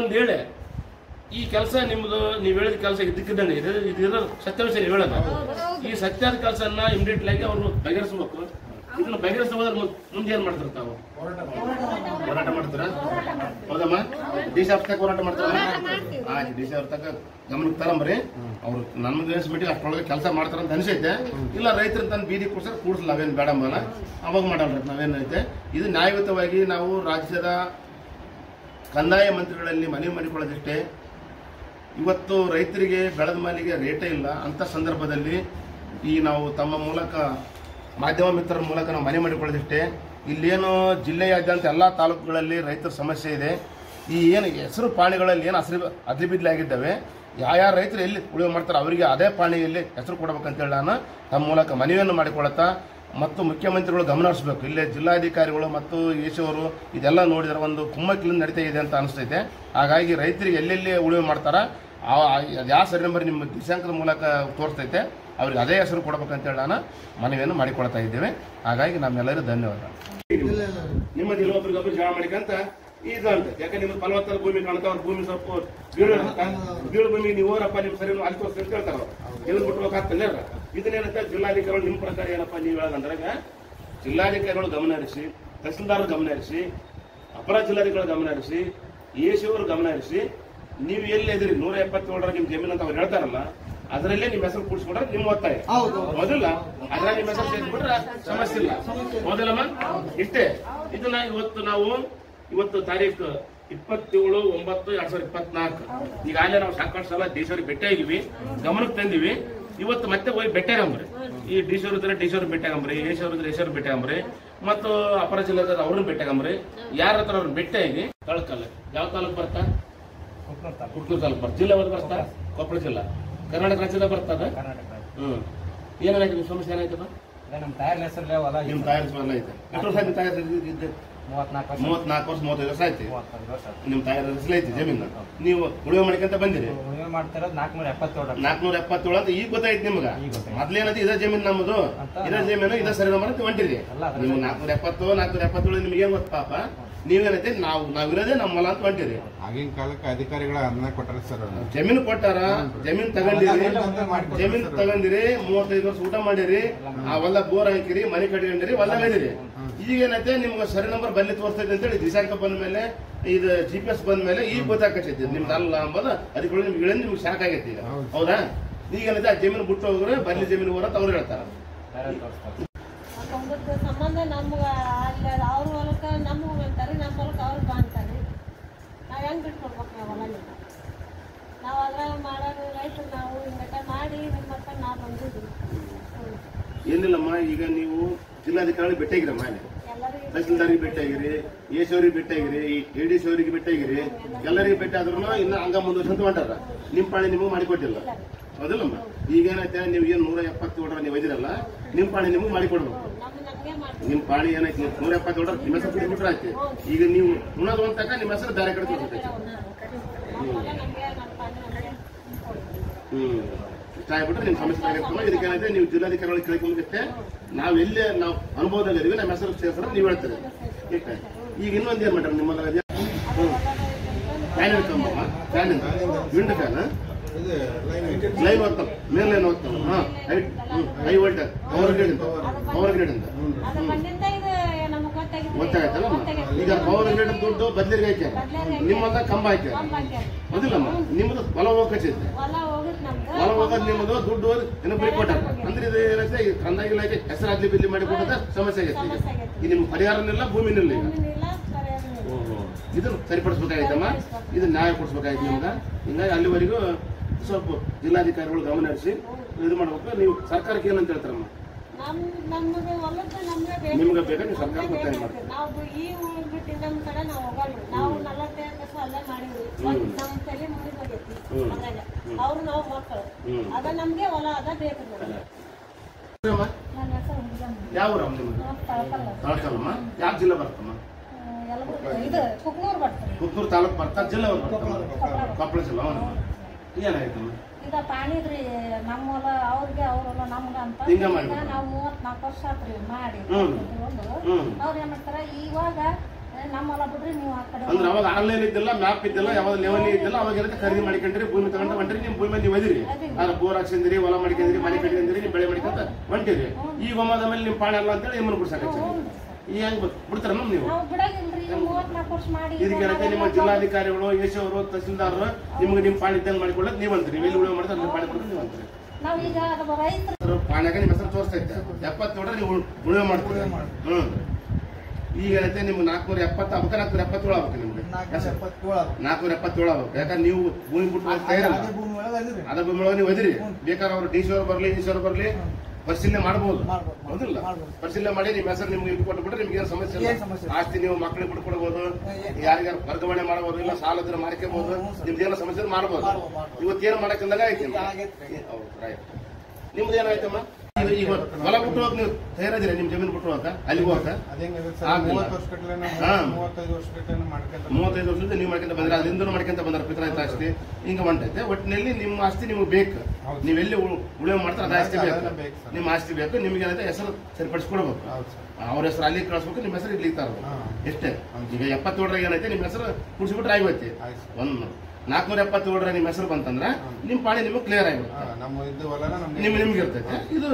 ಒಂದು ಹೇಳಿ ಈ ಕೆಲಸ ನಿಮ್ದು ನೀವು ಹೇಳಿದ ಕೆಲಸ ಇದಕ್ಕಿದ್ದಂಗೆ ಇದೆ, ಇದು ಸತ್ಯಾಂಶ ಹೇಳೋದು. ಈ ಸತ್ಯದ ಕೆಲಸನ ಇಮಿಡಿಯೇಟ್ಲಿ ಆಗಿ ಅವರು ಬಗೆಹರಿಸಬೇಕು. ಇದನ್ನ ಬಗೆಹರಿಸೋದ್ರ ಮುಂದೆ ಏನ್ ಮಾಡ್ತಾರೆ ತಾವು? ಹೋರಾಟ ಮಾಡ್ತಾರ? ಹೌದಮ್ಮ? ಡಿ ಸಿ ಆಫ್ ತಕ್ಕ ಹೋರಾಟ ಮಾಡ್ತಾರ? ಡಿ ಸಿ ಅವ್ರ ತಕ್ಕ ಗಮನಕ್ಕೆ ತರಂಬ್ರಿ. ಅವ್ರು ನಮ್ಗೆ ಅನ್ಸ್ಬಿಟ್ಟು ಅಷ್ಟೊಳಗೆ ಕೆಲಸ ಮಾಡ್ತಾರ ಅಂತ ಅನ್ಸೈತೆ. ಇಲ್ಲ ರೈತರ ತನ್ನ ಬೀದಿ ಕೂಡ್ಸರ್ ಕೂಡ್ಸಲ್ಲ, ನಾವೇನು ಬೇಡಂಬಲ್ಲ, ಅವಾಗ ಮಾಡಲ್ರಿ. ನಾವೇನೈತೆ ಇದು ನ್ಯಾಯಯುತವಾಗಿ ನಾವು ರಾಜ್ಯದ ಕಂದಾಯ ಮಂತ್ರಿಗಳಲ್ಲಿ ಮನವಿ ಮಾಡಿಕೊಳ್ಳೋದಿಷ್ಟೇ. ಇವತ್ತು ರೈತರಿಗೆ ಬೆಳೆದ ಮಾಲಿಗೆ ರೇಟೇ ಇಲ್ಲ ಅಂತ ಸಂದರ್ಭದಲ್ಲಿ ಈ ನಾವು ತಮ್ಮ ಮೂಲಕ ಮಾಧ್ಯಮ ಮಿತ್ರರ ಮೂಲಕ ನಾವು ಮನವಿ ಮಾಡಿಕೊಳ್ಳೋದಿಷ್ಟೇ. ಇಲ್ಲೇನು ಜಿಲ್ಲೆಯಾದ್ಯಂತ ಎಲ್ಲ ತಾಲೂಕುಗಳಲ್ಲಿ ರೈತರ ಸಮಸ್ಯೆ ಇದೆ. ಈ ಏನು ಹೆಸರು ಪಾಣಿಗಳಲ್ಲಿ ಏನು ಅದ್ರಿಬಿದ್ಲಾಗಿದ್ದಾವೆ, ಯಾವ ರೈತರು ಎಲ್ಲಿ ಉಳಿವು ಮಾಡ್ತಾರೆ ಅವರಿಗೆ ಅದೇ ಪಾಣಿಯಲ್ಲಿ ಹೆಸರು ಕೊಡಬೇಕಂತೇಳಿ ನಾನು ತಮ್ಮ ಮೂಲಕ ಮನವಿಯನ್ನು ಮಾಡಿಕೊಳ್ಳುತ್ತಾ, ಮತ್ತು ಮುಖ್ಯಮಂತ್ರಿಗಳು ಗಮನ ಹರಿಸಬೇಕು. ಇಲ್ಲೇ ಜಿಲ್ಲಾಧಿಕಾರಿಗಳು ಮತ್ತು ಅವರು ಇದೆಲ್ಲ ನೋಡಿದರೆ ಒಂದು ಕುಮ್ಮಕ್ಕಿಲಿಂದ ನಡೀತಾ ಇದೆ ಅಂತ ಅನಿಸ್ತೈತೆ. ಹಾಗಾಗಿ ರೈತರಿಗೆ ಎಲ್ಲೆಲ್ಲಿ ಉಳಿವು ಮಾಡ್ತಾರ ಯಾವ ಸರಿ ನಂಬರ್ ನಿಮ್ಮ ದಿಶಾಂಕದ ಮೂಲಕ ತೋರಿಸ್ತೈತೆ ಅವ್ರಿಗೆ ಅದೇ ಹೆಸರು ಕೊಡಬೇಕಂತೇಳಿ ನಾನು ಮನವಿಯನ್ನು ಮಾಡಿಕೊಳ್ತಾ ಇದ್ದೇವೆ. ಹಾಗಾಗಿ ನಮ್ಮೆಲ್ಲರೂ ಧನ್ಯವಾದ. ನಿಮ್ಮ ಒಬ್ರಿಗೊಬ್ರು ಜಗಳ ಮಾಡಿಕಂತ ಇದು ಅಂತ, ಯಾಕಂದ್ರೆ ನಿಮ್ಗೆ ಫಲವತ್ತಾದ ಭೂಮಿ ಕಾಣುತ್ತೆ, ಅವ್ರ ಭೂಮಿ ಸ್ವಲ್ಪ ಬೀಳು ಭೂಮಿ ನೀವು ಹೋರಪ್ಪ ನಿಮ್ಮ ಸರಿ ಅಲ್ಲಿ ತೋರಿಸ್ತಾ ಅಂತ ಹೇಳ್ತಾರ. ಎಲ್ಲಿ ಬಿಟ್ಬೇಕಾಗ್ತಲ್ಲ ಇದನ್ನೇನಂತ ಜಿಲ್ಲಾಧಿಕಾರಿಗಳು ನಿಮ್ಮ ಪ್ರಕಾರ ಏನಪ್ಪ ನೀವು ಹೇಳಂದ್ರಾಗ ಜಿಲ್ಲಾಧಿಕಾರಿಗಳು ಗಮನ ಹರಿಸಿ, ತಹಸೀಲ್ದಾರ್ ಗಮನ ಹರಿಸಿ, ಅಪರ ಜಿಲ್ಲಾಧಿಕಾರಿಗಳು ಗಮನ ಹರಿಸಿ, ಎಸಿ ಅವರು ಗಮನ ಹರಿಸಿ, ನೀವು ಎಲ್ಲಿ ಇದ್ರಿ 177 ನಿಮ್ ಜಮೀನು ಅಂತ ಅವ್ರು ಹೇಳ್ತಾರಲ್ಲ ಅದರಲ್ಲೇ ನಿಮ್ಮ ಹೆಸರು ಕೂಡಿಸ್ಕೊಂಡ್ರೆ ನಿಮ್ಮ ಒತ್ತಾಯ ಮೊದಲ ಅದ್ರ ನಿಮ್ಮ ಹೆಸರು ಸೇರಿಸ್ಬಿಟ್ರೆ ಸಮಸ್ಯೆ ಇಲ್ಲ. ಮೊದಲಮ್ಮ ಇಷ್ಟೇ. ಇದನ್ನ ಇವತ್ತು ತಾರೀಕು 27/9/2024 ಈಗಾಗಲೇ ನಾವು ಸಾಕಷ್ಟು ಸಲ ಡಿಸಿಯವರಿಗೆ ಭೇಟಿ ಆಗಿವಿ, ಗಮನಕ್ಕೆ ತಂದಿವಿ. ಇವತ್ತು ಮತ್ತೆ ಹೋಗಿ ಭೇಟಿಯಾಗಂಬ್ರಿ. ಈ ಡಿಸಿಯವ್ರ ಇದ್ರೆ ಡಿಸಿಯವ್ರ ಭೇಟಿಯಾಗಂಬ್ರಿ, ಎಸಿಯವ್ರ ಇದ್ರೆ ಎಸಿಯವ್ರ ಭೇಟಿಯಾಗಂಬ್ರಿ, ಮತ್ತು ಅಪರ ಜಿಲ್ಲೆದಾರ ಅವ್ರನ್ನ ಭೇಟಿಯಾಗಂಬ್ರಿ. ಯಾರ ಹತ್ರ ಅವ್ರನ್ನ ಭೇಟಿಯಾಗಿ ತಳಕಲ್ಲ ಯಾವ ತಾಲೂಕು ಬರ್ತಾ? ಹುಟ್ಟೂರು ತಾಲೂಕು ಬರ್ತಾ. ಜಿಲ್ಲೆ ಬರ್ತಾ? ಕೊಪ್ಪಳ ಜಿಲ್ಲಾ. ಕರ್ನಾಟಕ ರಾಜ್ಯದ ಬರ್ತದ. ಏನಾಯ್ತು ನಿಮ್ಮ ಸಮಸ್ಯೆ? ಏನಾಯ್ತದ? ನಮ್ಮ ತಾಯರ್ ಹೆಸರಲ್ಲೇ ಹೊಲ. ನಿಮ್ಮ ತಾಯರ್ ಹೊಲ ಐತೆ. ಎಷ್ಟು ವರ್ಷ ನಿಮ್ಮ ತಾಯರ್ ಇದ್ದೆ? 34 ವರ್ಷ 35 ವರ್ಷ ಆಯ್ತು. ನಿಮ್ಮ ತಾಯರ್ ಹೆಸರು ಐತಿ ಜಮೀನು. ನೀವು ಉಳಿವೆ ಮಾಡ್ಕೊಂತ ಬಂದಿರಿ. ಉಳಿವೆ ಮಾಡ್ತಿರೋದು 477 ಅಂತ ಈಗ ಗೊತ್ತಾಯ್ತು ನಿಮ್ಗ. ಮೊದ್ಲೇನದು ಇದೇ ಜಮೀನು ನಮ್ಮದು, ಇದೇ ಜಮೀನು ಇದೇ ಸರಿ ನಂಬರ್ ಅಂತ ಹೊಂಟಿರಿ. ನೀವು 470 477 ನಿಮ್ಗೆ ಏನ್ ಗೊತ್ತ ಪಾಪ, ನೀವೇನೈತೆ ನಾವಿರೋದೇ ನಮ್ಮಲ್ಲ ಅಂತ ಹೊಂಟಿರಿ. ಆಗಿನ ಕಾಲಕ್ಕೆ ಅಧಿಕಾರಿಗಳ ಅನ್ನ ಕೊಟ್ಟಾರ ಸರ್, ಜಮೀನು ಕೊಟ್ಟಾರ, ಜಮೀನು ತಗೊಂಡಿರಿ, 35 ವರ್ಷ ಊಟ ಮಾಡಿರಿ, ಆ ಹೊಲ ಬೋರ್ ಹಾಕಿರಿ, ಮನೆ ಕಟ್ಕೊಂಡಿರಿ, ಹೊಲ ಬೆಳೆದಿರಿ. ಈಗೇನೈತೆ ನಿಮ್ಗೆ ಸರಿ ನಂಬರ್ ಬಲ್ಲಿ ತೋರಿಸ್ತೈತೆ ಅಂತೇಳಿ ದಿಶಾಂಕ ಬಂದ ಮೇಲೆ, ಇದು GPS ಬಂದ ಮೇಲೆ ಈಗ ಗೊತ್ತಾಕೈತಿ ನಿಮ್ದು ಅಲ್ಲ ಅಂಬದ. ಅದಕ್ಕೆ ನಿಮ್ಗೆ ಶಾಕ್ ಆಗೈತಿ ಈಗ. ಹೌದಾ? ಈಗೇನೈತೆ ಆ ಜಮೀನು ಬಿಟ್ಟು ಹೋಗ್ರೆ ಬಲ್ಲಿ ಜಮೀನು ಹೋರ ಅವ್ರು ಹೇಳ್ತಾರ. ಸಂಬಂಧ ನಮ್ಗೆ ಅವ್ರ ಹೊಲಕ್ಕೆ ನಮ್ಗೆ ಅಂತಾರೆ, ನಮ್ಮ ಹೊಲಕ್ಕೆ ಅವ್ರಿಗೆ ಬಾಂತಾರೆ. ನಾವು ಹೆಂಗೆ ಬಿಟ್ಕೊಡ್ಬೇಕು? ನಾವು ಹೊಲನಿಂದ ನಾವು ಅದ್ರಾಗ ಮಾಡೋದು ರೈತರು. ನಾವು ಹಿಂಗಟ ಮಾಡಿ ಮತ್ತೆ ನಾವು ಬಂದಿದ್ವಿ. ಏನಿಲ್ಲಮ್ಮ, ಈಗ ನೀವು ಜಿಲ್ಲಾಧಿಕಾರಿ ಭೇಟಿಯಾಗಿರಮ್ಮ, ತಹಸೀಲ್ದಾರಿಗೆ ಭೇಟಿಯಾಗಿರಿ, ಎಸಿ ಅವ್ರಿಗೆ ಭೇಟಿಯಾಗಿರಿ, ADC ಅವರಿಗೆ ಭೇಟಿಯಾಗಿರಿ, ಎಲ್ಲರಿಗೆ ಭೇಟಿ ಆದ್ರೂ ಇನ್ನು ಹಂಗ ಮುಂದುವರ್ಸಂತ ಹೊಂಟಾರ. ನಿಮ್ಮ ಪಾಣಿ ನಿಮಗೂ ಮಾಡಿಕೊಟ್ಟಿಲ್ಲ. ಹೌದಿಲ್ಲಮ್ಮ? ಈಗೇನೈತೆ ನೀವು ಏನು 177 ನೀವು ಒಯ್ದಿರಲ್ಲ, ನಿಮ್ಮ ಪಾಣಿ ನಿಮಗೂ ಮಾಡಿಕೊಡ್ಬೇಕು. ನಿಮ್ಮ ಪಾಣಿ ಏನೈತಿ 177 ನಿಮ್ಮ ಹೆಸರು ಬಿಟ್ಬಿಟ್ರೆ ಆಯ್ತು. ಈಗ ನೀವು ಉಣೋದು ಅಂತಕ ನಿಮ್ಮ ಹೆಸರು ಬೇರೆ ಕಡೆ ತೋರಿಸ್ತೈತೆ. ಇಷ್ಟ ಆಗ್ಬಿಟ್ರೆ ನಿಮ್ಮ ಸಮಸ್ಯೆ ಆಗಿರ್ತಲ್ಲ. ಇದಕ್ಕೇನೈತೆ ನೀವು ಜಿಲ್ಲಾಧಿಕಾರಿಗಳಿಗೆ ಕೇಳ್ಕೊಂಡ್ಬಿಟ್ಟೆ, ನಾವು ಎಲ್ಲೇ ನಾವು ಅನುಭವದಲ್ಲಿದ್ದೀವಿ, ನಮ್ಮ ಹೆಸರು ಸೇರಿಸ್ರೆ ನೀವು ಹೇಳ್ತೀರಿ. ಈಗ ಇನ್ನೊಂದು ಏನ್ ಮಾಡ್ಯಾರ ನಿಮ್ಮ ಫ್ಯಾನ್ ಇಟ್ಕೊಂಬಮ್ಮ, ಫ್ಯಾನ್ ಇಂದ ವಿಂಡ್ ಫ್ಯಾನ್ ಲೈನ್ ಹೋಗ್ತಾವ, ಮೇಲ್ ಲೈನ್ ಹೋಗ್ತಾವ. ಹೈ ವೋಲ್ಟೇಜ್ ಪವರ್ ಗ್ರೇಡ್ ಅಂತ ಗೊತ್ತಾಗತ್ತಲ್ಲ. ಈಗ ಪವರ್ ಗ್ರೇಡ್ ದುಡ್ಡು ಬದ್ಲಿಗೆ ಹಾಕ್ಯಾರ, ನಿಮ್ಮದ ಕಂಬ ಹಾಕ್ಯಾರ. ಅದಿಲ್ಲಮ್ಮ, ನಿಮ್ಮದು ಹೊಲ ಹೋಗಚ್ಚೈತೆ, ಹೊಲ ಹೋಗೋದು ನಿಮ್ಮದು ದುಡ್ಡು ಏನೋ ಬರೀ ಕೊಟ್ಟಾರ. ಅಂದ್ರೆ ಇದು ಏನಂತೆ ಕಂದಾಯ ಇಲಾಖೆ ಹೆಸರು ಅದ್ಲಿ ಬಿಲ್ಲಿ ಮಾಡಿ ಕೊಟ್ಟದ ಸಮಸ್ಯೆ ಆಗೈತೆ. ಈಗ ನಿಮ್ಗೆ ಪರಿಹಾರನಿಲ್ಲ, ಭೂಮಿನಿಲ್ಲ. ಈಗ ಇದನ್ನು ಸರಿಪಡಿಸ್ಬೇಕಾಯ್ತಮ್ಮ, ಇದನ್ನ ನ್ಯಾಯ ಕೊಡಿಸ್ಬೇಕಾಯ್ತು ನಿಮ್ಗೆ. ಹಿಂಗಾಗಿ ಅಲ್ಲಿವರೆಗೂ ಸ್ವಲ್ಪ ಜಿಲ್ಲಾಧಿಕಾರಿಗಳು ಗಮನ ಹರಿಸಿ ಇದು ಮಾಡ್ಬೇಕು. ನೀವು ಸರ್ಕಾರಕ್ಕೆ ಏನಂತ ಹೇಳ್ತಾರಮ್ಮ? ನಿಮ್ಗೆ ಬೇಕಾ ನೀವು ಸರ್ಕಾರ ಒತ್ತಾಯ ಮಾಡ್ತೀವಿ. ನಾವು ಈ ಊರು ಬಿಟ್ಟು ನಮ್ಮ ಕಡೆ ನಾವು ಹೋಗಲ್ಲ. ನಾವು 45 ವರ್ಷ ಅಲ್ಲೇ ಮಾಡಿದ್ವಿ. ನಮ್ಮ ತಲೆ ಮುಗಿದೋಗೈತಿ. ಅವ್ರು ನಾವು ಮಕ್ಕಳು, ಅದ ನಮ್ಗೆ ಹೊಲ ಅದ ಬೇಕು. ಯಾವ ಊರಮ್ಮ ನಿಮ್ಗೆ? ತಳಕಲ್ಲಮ್ಮ. ಯಾವ ಜಿಲ್ಲೆ ಬರ್ತಮ್ಮ? ಕುಕ್ನೂರು ತಾಲೂಕು ಬರ್ತಾ, ಜಿಲ್ಲೆ ಕೊಪ್ಪಳ ಜಿಲ್ಲಾ. ಏನಾಯ್ತಮ್ಮ? ಈಗ ಪಾಣಿದ್ರಿ ನಮ್ಮ ಹೊಲ ಅವ್ರಿಗೆ, ಅವ್ರಲ್ಲ ನಮ್ಗ ಅಂತ ನಾವು 34 ವರ್ಷ ಆತ್ರಿ ಮಾಡಿ. ಅವ್ರ ಏನ್ ಮಾಡ್ತಾರ, ಇವಾಗ ನಮ್ಮ ಹೊಲ ಬಿಡ್ರಿ ನೀವು ಆ ಕಡೆ ಅಂದ್ರೆ ಅವಾಗ ಆನ್ಲೈನ್ ಇದ್ದಿಲ್ಲ, ಮ್ಯಾಪ್ ಇದ್ದಿಲ್ಲ, ಯಾವ್ದು ಲೆವೆಲ್ ಇದ್ದಿಲ್ಲ. ಅವಾಗ ಏನಂತ ಖರೀದಿ ಮಾಡಿಕೊಂಡ್ರಿ, ಭೂಮಿ ತಗೊಂಡು ಹೊಂಟ್ರಿ, ನಿಮ್ ಭೂಮಿ ನೀವು ಒದಿರಿ, ಬೋರ್ ಹಾಕ್ಸಿದ್ರಿ, ಹೊಲ ಮಾಡ್ಕೊಂಡ್ರಿ, ಮನೆ ಕಟ್ಟಿದ್ರಿ, ನಿಮ್ ಬೆಳೆ ಮಾಡ್ಕೊಂತ ಹೊಂಟಿರಿ. ಈಗ ಒಮ್ಮದ ಮೇಲೆ ನಿಮ್ ಪಾಣ ಅಲ್ಲ ಅಂತೇಳಿ ನಿಮ್ಮನ್ನು ಬಿಡ್ಸಾಕ ಈ ಹೆಂಗ್ ಬಿಡ್ತಾರ ನೀವು? ನಾವು ಬಿಡಂಗಿಲ್ರಿ 34 ವರ್ಷ ಮಾಡಿ ಇದಕ್ಕೆ ನಿಮ್ಮ ಜಿಲ್ಲಾಧಿಕಾರಿಗಳು, ಎಸ್ ಅವರು, ತಹಸೀಲ್ದಾರರು ನಿಮ್ಗೆ ನಿಮ್ ಪಾಣಿ ಇದ್ದಂಗೆ ಮಾಡಿಕೊಳ್ಳೋದು ನೀವು ಅಂತೀರಿ. ಎಲ್ಲಿ ಉಳಿವೆ ಮಾಡ್ತಾರೆ ಅಲ್ಲಿ ಪಾಣಿ ಕೊಡೋದು ನೀವು ಅಂತೀರಿ. ನಾವೀಗ ರೈತರು ಪಾಣ್ಯಾಗ ನಿಮ್ಮ ಹೆಸರು ತೋರಿಸ್ತೈತೆ 70 ನೀವು ಉಳಿವೆ ಮಾಡ್ತೀರಿ. ಈಗ ಏನೈತೆ ನಿಮ್ಗೆ 470 ಆಗ್ಬೇಕು, 477 ಆಗ್ಬೇಕು. ನಿಮ್ಗೆ 477 ಆಗ್ಬೇಕು. ಯಾಕಂದ್ರೆ ನೀವು ಭೂಮಿ ಬಿಟ್ಟು ತಯಾರಲ್ಲ, ಅದ ಭೂಮಿ ಒಳಗೆ ನೀವು ಒದಿರಿ. ಬೇಕಾದ್ರೆ ಅವ್ರು DC ಅವ್ರು ಬರ್ಲಿ, DC ಅವ್ರು ಬರ್ಲಿ, ಪರಿಶೀಲನೆ ಮಾಡಬಹುದು. ಹೌದಿಲ್ಲ? ಪರಿಶೀಲನೆ ಮಾಡಿ ನಿಮ್ಮ ಹೆಸರು ನಿಮ್ಗೆ ಇದು ಕೊಟ್ಬಿಟ್ರೆ ನಿಮ್ಗೆ ಏನು ಸಮಸ್ಯೆ ಇಲ್ಲ. ಆಸ್ತಿ ನೀವು ಮಕ್ಕಳಿಗೆ ಬಿಟ್ಕೊಡ್ಬೋದು, ಯಾರಿಗಾರು ವರ್ಗಾವಣೆ ಮಾಡಬಹುದು, ಇಲ್ಲ ಸಾಲ ಇದ್ರೆ ಮಾಡ್ಕೋಬಹುದು, ನಿಮ್ದೇನೋ ಸಮಸ್ಯೆ ಮಾಡಬಹುದು. ಇವತ್ತೇನು ಮಾಡಕ್ಕಿಂದಾಗ ಐತಿ ನಿಮ್ದು ಏನಾಯ್ತಮ್ಮ? ಈಗ ಹೊಲ ಬಿಟ್ಟು ಹೋಗಿ ನೀವು ತಯಾರಿದ್ದೀರಾ ನಿಮ್ ಜಮೀನು ಬಿಟ್ಟು ಹೋಗಕ್ಕ, ಅಲ್ಲಿಗೆ ಹೋಗಕ್ಕ? 35 ವರ್ಷದಿಂದ ನೀವು ಮಾಡ್ಕೊಂತ ಬಂದ್ರೆ, ಅದರಿಂದ ಮಾಡ್ಕೊಂತ ಬಂದ್ರೆ ಪಿತ್ರಾಯ್ತ ಆಸ್ತಿ ಹಿಂಗ ಹೊಂಟೈತೆ. ಒಟ್ಟಿನಲ್ಲಿ ನಿಮ್ಮ ಆಸ್ತಿ ನಿಮ್ಗೆ ಬೇಕು. ನೀವೆಲ್ಲಿ ಉಳಿವೆ ಮಾಡ್ತಾರೆ ಅದ ಆಸ್ತಿ ಬೇಕು, ನಿಮ್ಮ ಆಸ್ತಿ ಬೇಕು. ನಿಮ್ಗೆ ಏನೈತೆ ಹೆಸರು ಸರಿಪಡಿಸ್ಕೊಡ್ಬೇಕು. ಅವ್ರ ಹೆಸರು ಅಲ್ಲಿ ಕಳಿಸ್ಬೇಕು, ನಿಮ್ಮ ಹೆಸರು ಇಲ್ಲಿ ತರಬೇಕು. ಎಷ್ಟೇ. ಈಗ 77 ಏನೈತೆ ನಿಮ್ಮ ಹೆಸರು ಕುಡಿಸ್ಬಿಟ್ರೆ ಆಗೋಯ್ತಿ. 477 ನಿಮ್ಮ ಹೆಸರು ಬಂತಂದ್ರೆ ನಿಮ್ ಪಾಣಿ ನಿಮ್ಗೆ ಕ್ಲಿಯರ್ ಆಗಿರುತ್ತೆ, ನಿಮ್ಗೆ ಇರ್ತೈತೆ. ಇದು